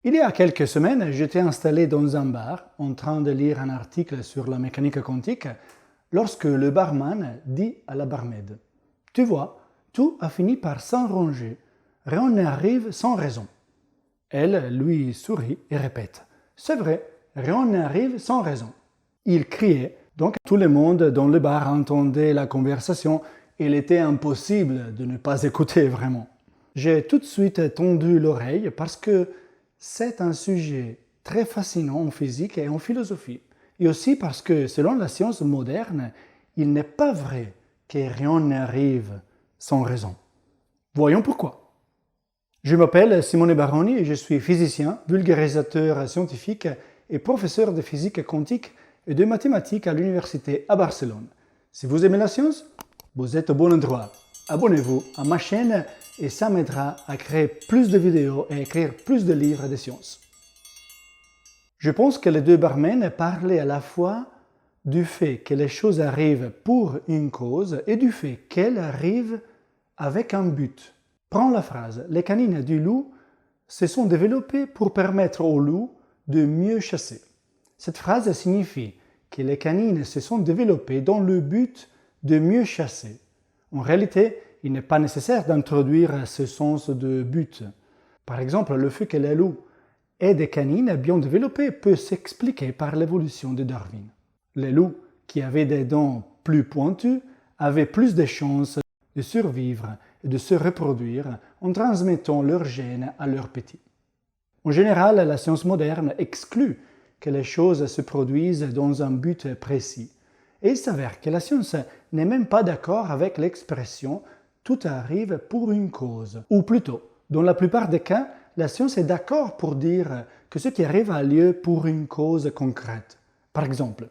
Il y a quelques semaines, j'étais installé dans un bar en train de lire un article sur la mécanique quantique lorsque le barman dit à la barmaid « Tu vois, tout a fini par s'arranger, rien n'arrive sans raison. » Elle lui sourit et répète « C'est vrai, rien n'arrive sans raison. » Il criait, donc tout le monde dans le bar entendait la conversation et il était impossible de ne pas écouter vraiment. J'ai tout de suite tendu l'oreille parce que c'est un sujet très fascinant en physique et en philosophie. Et aussi parce que, selon la science moderne, il n'est pas vrai que rien n'arrive sans raison. Voyons pourquoi. Je m'appelle Simone Baroni et je suis physicien, vulgarisateur scientifique et professeur de physique quantique et de mathématiques à l'université à Barcelone. Si vous aimez la science, vous êtes au bon endroit. Abonnez-vous à ma chaîne et ça m'aidera à créer plus de vidéos et écrire plus de livres de sciences. Je pense que les deux barmen parlaient à la fois du fait que les choses arrivent pour une cause et du fait qu'elles arrivent avec un but. Prends la phrase « Les canines du loup se sont développées pour permettre au loup de mieux chasser ». Cette phrase signifie que les canines se sont développées dans le but de mieux chasser. En réalité, il n'est pas nécessaire d'introduire ce sens de but. Par exemple, le fait que les loups aient des canines bien développées peut s'expliquer par l'évolution de Darwin. Les loups qui avaient des dents plus pointues avaient plus de chances de survivre et de se reproduire en transmettant leurs gènes à leurs petits. En général, la science moderne exclut que les choses se produisent dans un but précis. Et il s'avère que la science n'est même pas d'accord avec l'expression « tout arrive pour une cause ». Ou plutôt, dans la plupart des cas, la science est d'accord pour dire que ce qui arrive a lieu pour une cause concrète. Par exemple,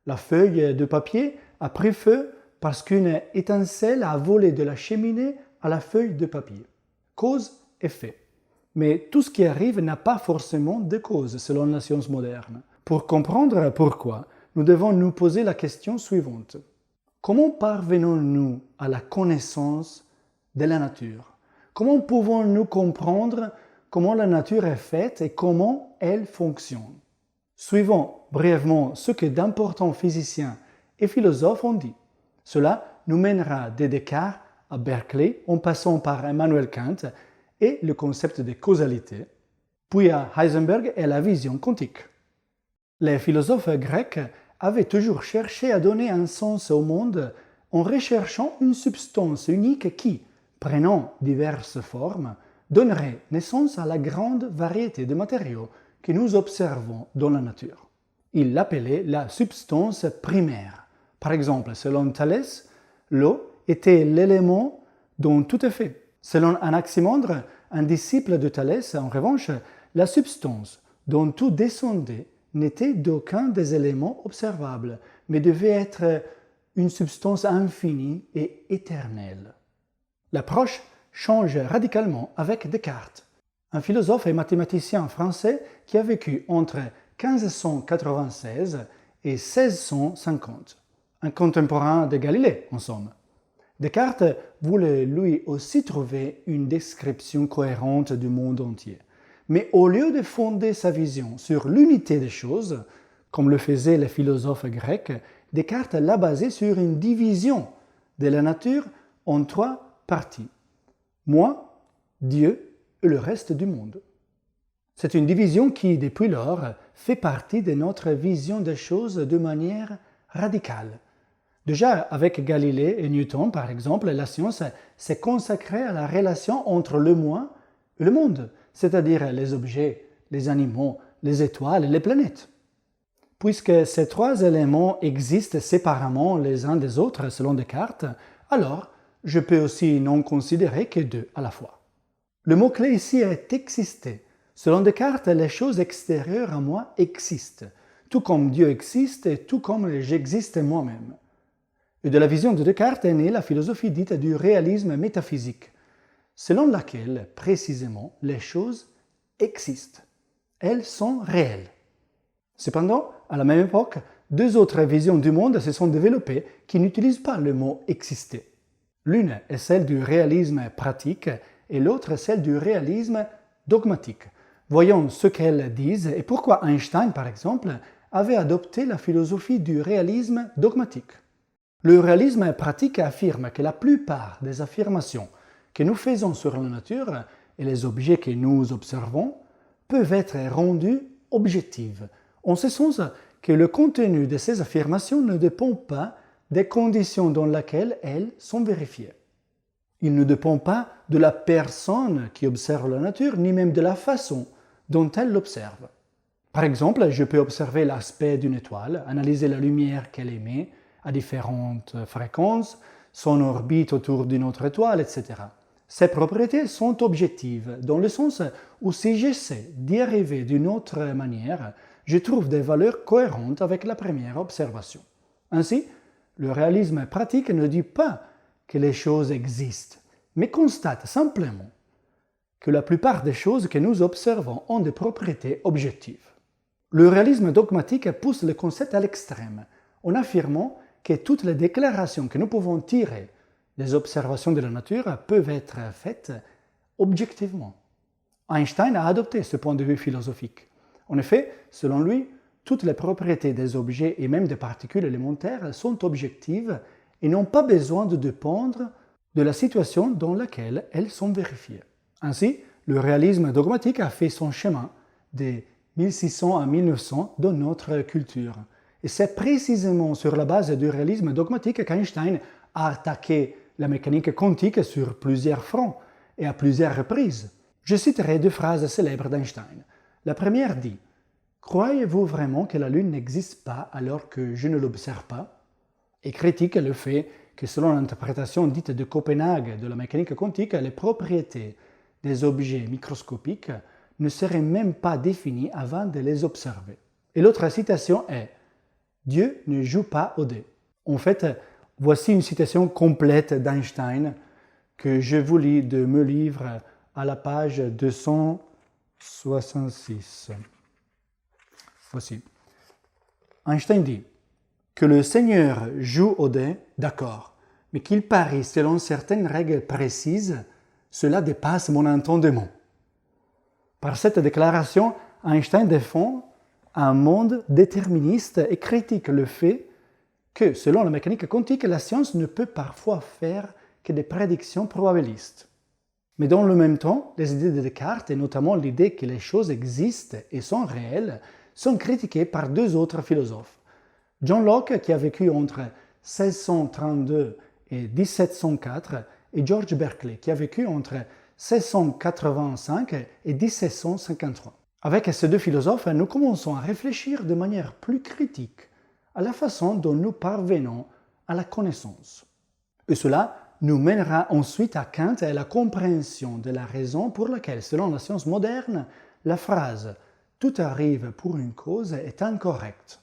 la feuille de papier a pris feu parce qu'une étincelle a volé de la cheminée à la feuille de papier. Cause, effet. Mais tout ce qui arrive n'a pas forcément de cause selon la science moderne. Pour comprendre pourquoi, nous devons nous poser la question suivante. Comment parvenons-nous à la connaissance de la nature? Comment pouvons-nous comprendre comment la nature est faite et comment elle fonctionne? Suivons brièvement ce que d'importants physiciens et philosophes ont dit. Cela nous mènera de Descartes à Berkeley en passant par Emmanuel Kant et le concept de causalité, puis à Heisenberg et la vision quantique. Les philosophes grecs avaient toujours cherché à donner un sens au monde en recherchant une substance unique qui, prenant diverses formes, donnerait naissance à la grande variété de matériaux que nous observons dans la nature. Ils l'appelaient la substance primaire. Par exemple, selon Thalès, l'eau était l'élément dont tout est fait. Selon Anaximandre, un disciple de Thalès, en revanche, la substance dont tout descendait n'était d'aucun des éléments observables, mais devait être une substance infinie et éternelle. L'approche change radicalement avec Descartes, un philosophe et mathématicien français qui a vécu entre 1596 et 1650, un contemporain de Galilée en somme. Descartes voulait lui aussi trouver une description cohérente du monde entier. Mais au lieu de fonder sa vision sur l'unité des choses, comme le faisaient les philosophes grecs, Descartes l'a basé sur une division de la nature en trois parties. Moi, Dieu et le reste du monde. C'est une division qui, depuis lors, fait partie de notre vision des choses de manière radicale. Déjà, avec Galilée et Newton, par exemple, la science s'est consacrée à la relation entre le moi et le monde, c'est-à-dire les objets, les animaux, les étoiles et les planètes. Puisque ces trois éléments existent séparément les uns des autres selon Descartes, alors je peux aussi n'en considérer que deux à la fois. Le mot-clé ici est « exister ». Selon Descartes, les choses extérieures à moi existent, tout comme Dieu existe et tout comme j'existe moi-même. Et de la vision de Descartes est née la philosophie dite du réalisme métaphysique, selon laquelle, précisément, les choses existent. Elles sont réelles. Cependant, à la même époque, deux autres visions du monde se sont développées qui n'utilisent pas le mot « exister ». L'une est celle du réalisme pratique et l'autre celle du réalisme dogmatique. Voyons ce qu'elles disent et pourquoi Einstein, par exemple, avait adopté la philosophie du réalisme dogmatique. Le réalisme pratique affirme que la plupart des affirmations que nous faisons sur la nature et les objets que nous observons peuvent être rendues objectives, en ce sens que le contenu de ces affirmations ne dépend pas des conditions dans lesquelles elles sont vérifiées. Il ne dépend pas de la personne qui observe la nature, ni même de la façon dont elle l'observe. Par exemple, je peux observer l'aspect d'une étoile, analyser la lumière qu'elle émet à différentes fréquences, son orbite autour d'une autre étoile, etc. Ces propriétés sont objectives, dans le sens où si j'essaie d'y arriver d'une autre manière, je trouve des valeurs cohérentes avec la première observation. Ainsi, le réalisme pratique ne dit pas que les choses existent, mais constate simplement que la plupart des choses que nous observons ont des propriétés objectives. Le réalisme dogmatique pousse le concept à l'extrême, en affirmant que toutes les déclarations que nous pouvons tirer des observations de la nature peuvent être faites objectivement. Einstein a adopté ce point de vue philosophique. En effet, selon lui, toutes les propriétés des objets et même des particules élémentaires sont objectives et n'ont pas besoin de dépendre de la situation dans laquelle elles sont vérifiées. Ainsi, le réalisme dogmatique a fait son chemin de 1600 à 1900 dans notre culture. Et c'est précisément sur la base du réalisme dogmatique qu'Einstein a attaqué la mécanique quantique sur plusieurs fronts et à plusieurs reprises. Je citerai deux phrases célèbres d'Einstein. La première dit « Croyez-vous vraiment que la Lune n'existe pas alors que je ne l'observe pas ?» et critique le fait que selon l'interprétation dite de Copenhague de la mécanique quantique, les propriétés des objets microscopiques ne seraient même pas définies avant de les observer. Et l'autre citation est « Dieu ne joue pas au dé ». En fait, voici une citation complète d'Einstein que je vous lis de mon livre à la page 266. Voici. Einstein dit que le Seigneur joue au dé, d'accord, mais qu'il parie selon certaines règles précises, cela dépasse mon entendement. Par cette déclaration, Einstein défend un monde déterministe et critique le fait que, selon la mécanique quantique, la science ne peut parfois faire que des prédictions probabilistes. Mais dans le même temps, les idées de Descartes, et notamment l'idée que les choses existent et sont réelles, sont critiquées par deux autres philosophes. John Locke, qui a vécu entre 1632 et 1704, et George Berkeley, qui a vécu entre 1685 et 1753. Avec ces deux philosophes, nous commençons à réfléchir de manière plus critique à la façon dont nous parvenons à la connaissance. Et cela nous mènera ensuite à Kant et à la compréhension de la raison pour laquelle, selon la science moderne, la phrase « tout arrive pour une cause » est incorrecte.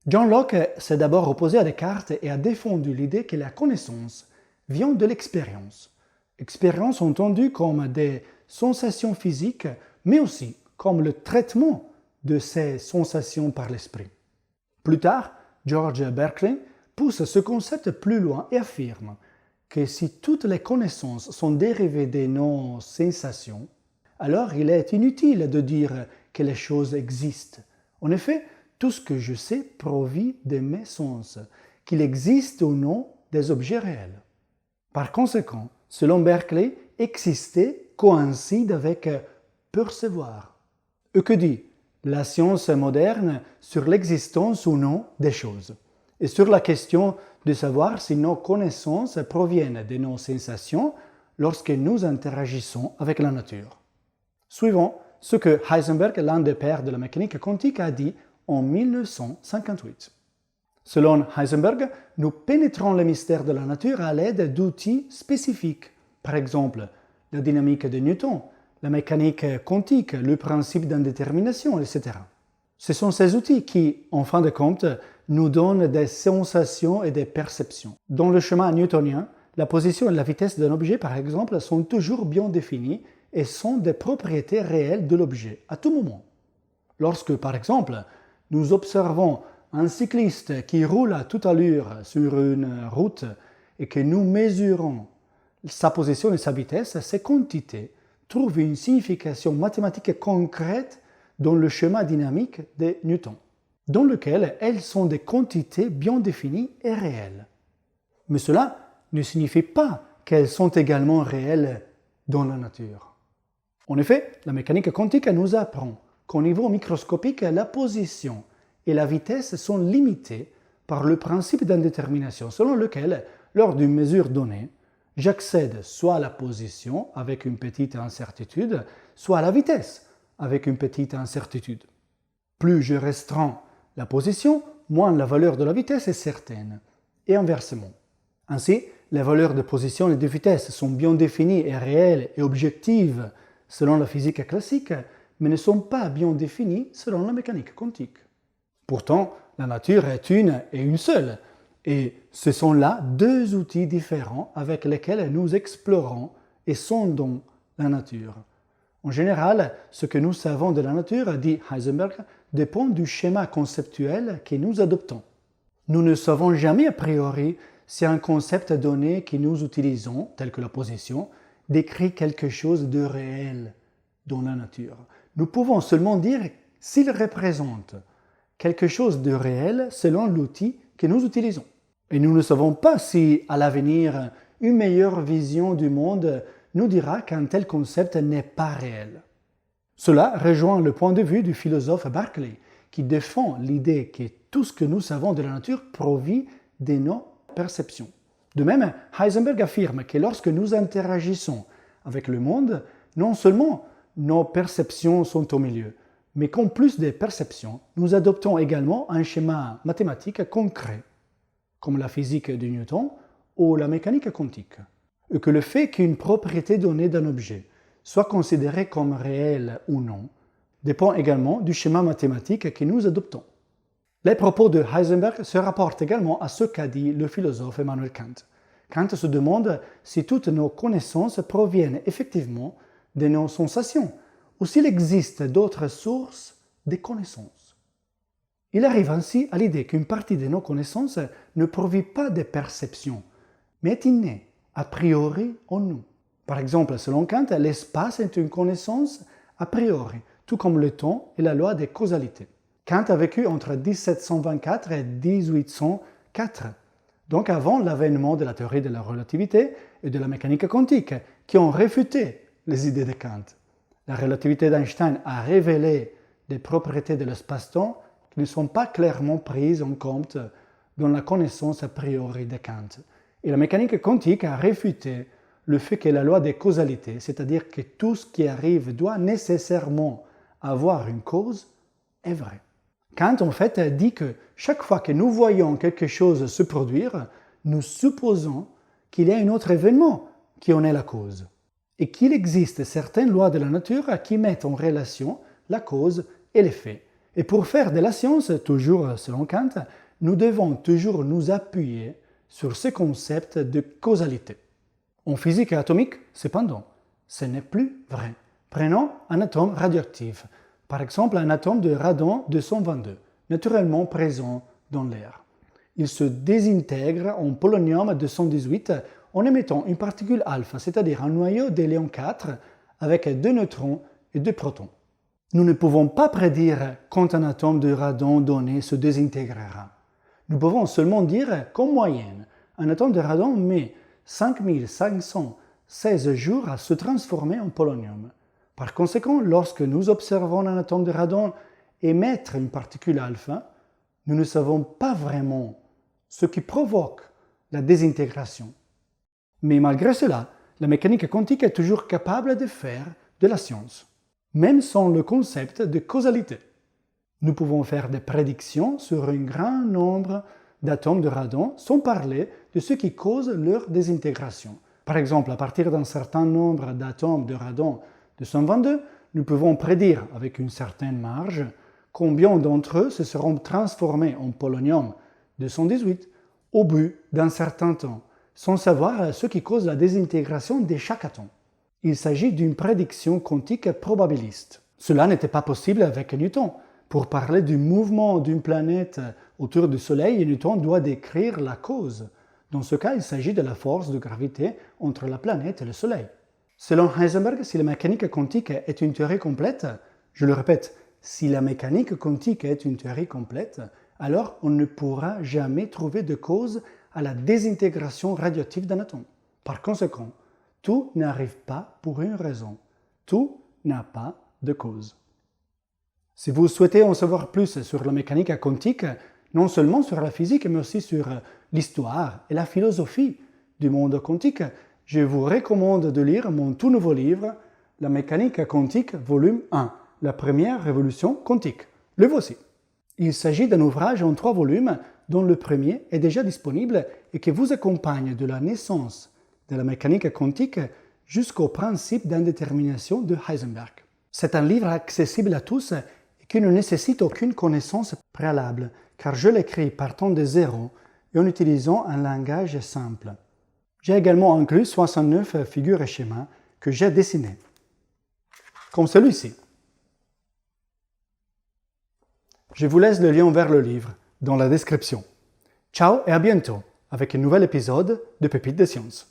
John Locke s'est d'abord opposé à Descartes et a défendu l'idée que la connaissance vient de l'expérience. Expérience entendue comme des sensations physiques, mais aussi comme le traitement de ces sensations par l'esprit. Plus tard, George Berkeley pousse ce concept plus loin et affirme que si toutes les connaissances sont dérivées de nos sensations, alors il est inutile de dire que les choses existent. En effet, tout ce que je sais provient de mes sens, qu'il existe ou non des objets réels. Par conséquent, selon Berkeley, exister coïncide avec percevoir. Et que dit la science moderne sur l'existence ou non des choses, et sur la question de savoir si nos connaissances proviennent de nos sensations lorsque nous interagissons avec la nature. Suivons ce que Heisenberg, l'un des pères de la mécanique quantique, a dit en 1958. Selon Heisenberg, nous pénétrons le mystère de la nature à l'aide d'outils spécifiques, par exemple la dynamique de Newton, la mécanique quantique, le principe d'indétermination, etc. Ce sont ces outils qui, en fin de compte, nous donnent des sensations et des perceptions. Dans le chemin newtonien, la position et la vitesse d'un objet, par exemple, sont toujours bien définies et sont des propriétés réelles de l'objet, à tout moment. Lorsque, par exemple, nous observons un cycliste qui roule à toute allure sur une route et que nous mesurons sa position et sa vitesse, ces quantités, trouve une signification mathématique concrète dans le schéma dynamique de Newton, dans lequel elles sont des quantités bien définies et réelles. Mais cela ne signifie pas qu'elles sont également réelles dans la nature. En effet, la mécanique quantique nous apprend qu'au niveau microscopique, la position et la vitesse sont limitées par le principe d'indétermination selon lequel, lors d'une mesure donnée, j'accède soit à la position avec une petite incertitude, soit à la vitesse avec une petite incertitude. Plus je restreins la position, moins la valeur de la vitesse est certaine, et inversement. Ainsi, les valeurs de position et de vitesse sont bien définies et réelles et objectives selon la physique classique, mais ne sont pas bien définies selon la mécanique quantique. Pourtant, la nature est une et une seule, et ce sont là deux outils différents avec lesquels nous explorons et sondons la nature. En général, ce que nous savons de la nature, dit Heisenberg, dépend du schéma conceptuel que nous adoptons. Nous ne savons jamais a priori si un concept donné que nous utilisons, tel que la position, décrit quelque chose de réel dans la nature. Nous pouvons seulement dire s'il représente quelque chose de réel selon l'outil que nous utilisons. Et nous ne savons pas si, à l'avenir, une meilleure vision du monde nous dira qu'un tel concept n'est pas réel. Cela rejoint le point de vue du philosophe Berkeley, qui défend l'idée que tout ce que nous savons de la nature provient de nos perceptions. De même, Heisenberg affirme que lorsque nous interagissons avec le monde, non seulement nos perceptions sont au milieu, mais qu'en plus des perceptions, nous adoptons également un schéma mathématique concret, comme la physique de Newton ou la mécanique quantique, et que le fait qu'une propriété donnée d'un objet soit considérée comme réelle ou non dépend également du schéma mathématique que nous adoptons. Les propos de Heisenberg se rapportent également à ce qu'a dit le philosophe Emmanuel Kant. Kant se demande si toutes nos connaissances proviennent effectivement de nos sensations ou s'il existe d'autres sources de connaissances. Il arrive ainsi à l'idée qu'une partie de nos connaissances ne provient pas des perceptions, mais est innée, a priori en nous. Par exemple, selon Kant, l'espace est une connaissance a priori, tout comme le temps et la loi des causalités. Kant a vécu entre 1724 et 1804, donc avant l'avènement de la théorie de la relativité et de la mécanique quantique, qui ont réfuté les idées de Kant. La relativité d'Einstein a révélé des propriétés de l'espace-temps qui ne sont pas clairement prises en compte dans la connaissance a priori de Kant. Et la mécanique quantique a réfuté le fait que la loi des causalités, c'est-à-dire que tout ce qui arrive doit nécessairement avoir une cause, est vrai. Kant, en fait, dit que chaque fois que nous voyons quelque chose se produire, nous supposons qu'il y a un autre événement qui en est la cause, et qu'il existe certaines lois de la nature qui mettent en relation la cause et l'effet. Et pour faire de la science, toujours selon Kant, nous devons toujours nous appuyer sur ce concept de causalité. En physique atomique, cependant, ce n'est plus vrai. Prenons un atome radioactif, par exemple un atome de radon 222, naturellement présent dans l'air. Il se désintègre en polonium 218 en émettant une particule alpha, c'est-à-dire un noyau d'hélium 4 avec 2 neutrons et 2 protons. Nous ne pouvons pas prédire quand un atome de radon donné se désintégrera. Nous pouvons seulement dire qu'en moyenne, un atome de radon met 5516 jours à se transformer en polonium. Par conséquent, lorsque nous observons un atome de radon émettre une particule alpha, nous ne savons pas vraiment ce qui provoque la désintégration. Mais malgré cela, la mécanique quantique est toujours capable de faire de la science, même sans le concept de causalité. Nous pouvons faire des prédictions sur un grand nombre d'atomes de radon sans parler de ce qui cause leur désintégration. Par exemple, à partir d'un certain nombre d'atomes de radon 222, nous pouvons prédire avec une certaine marge combien d'entre eux se seront transformés en polonium 218 au bout d'un certain temps, sans savoir ce qui cause la désintégration de chaque atome. Il s'agit d'une prédiction quantique probabiliste. Cela n'était pas possible avec Newton. Pour parler du mouvement d'une planète autour du Soleil, Newton doit décrire la cause. Dans ce cas, il s'agit de la force de gravité entre la planète et le Soleil. Selon Heisenberg, si la mécanique quantique est une théorie complète, je le répète, si la mécanique quantique est une théorie complète, alors on ne pourra jamais trouver de cause à la désintégration radioactive d'un atome. Par conséquent, tout n'arrive pas pour une raison. Tout n'a pas de cause. Si vous souhaitez en savoir plus sur la mécanique quantique, non seulement sur la physique, mais aussi sur l'histoire et la philosophie du monde quantique, je vous recommande de lire mon tout nouveau livre, La mécanique quantique, volume 1, la première révolution quantique. Le voici. Il s'agit d'un ouvrage en 3 volumes dont le premier est déjà disponible et qui vous accompagne de la naissance de la mécanique quantique jusqu'au principe d'indétermination de Heisenberg. C'est un livre accessible à tous et qui ne nécessite aucune connaissance préalable, car je l'écris partant de zéro et en utilisant un langage simple. J'ai également inclus 69 figures et schémas que j'ai dessinés, comme celui-ci. Je vous laisse le lien vers le livre dans la description. Ciao et à bientôt avec un nouvel épisode de Pépites de Science.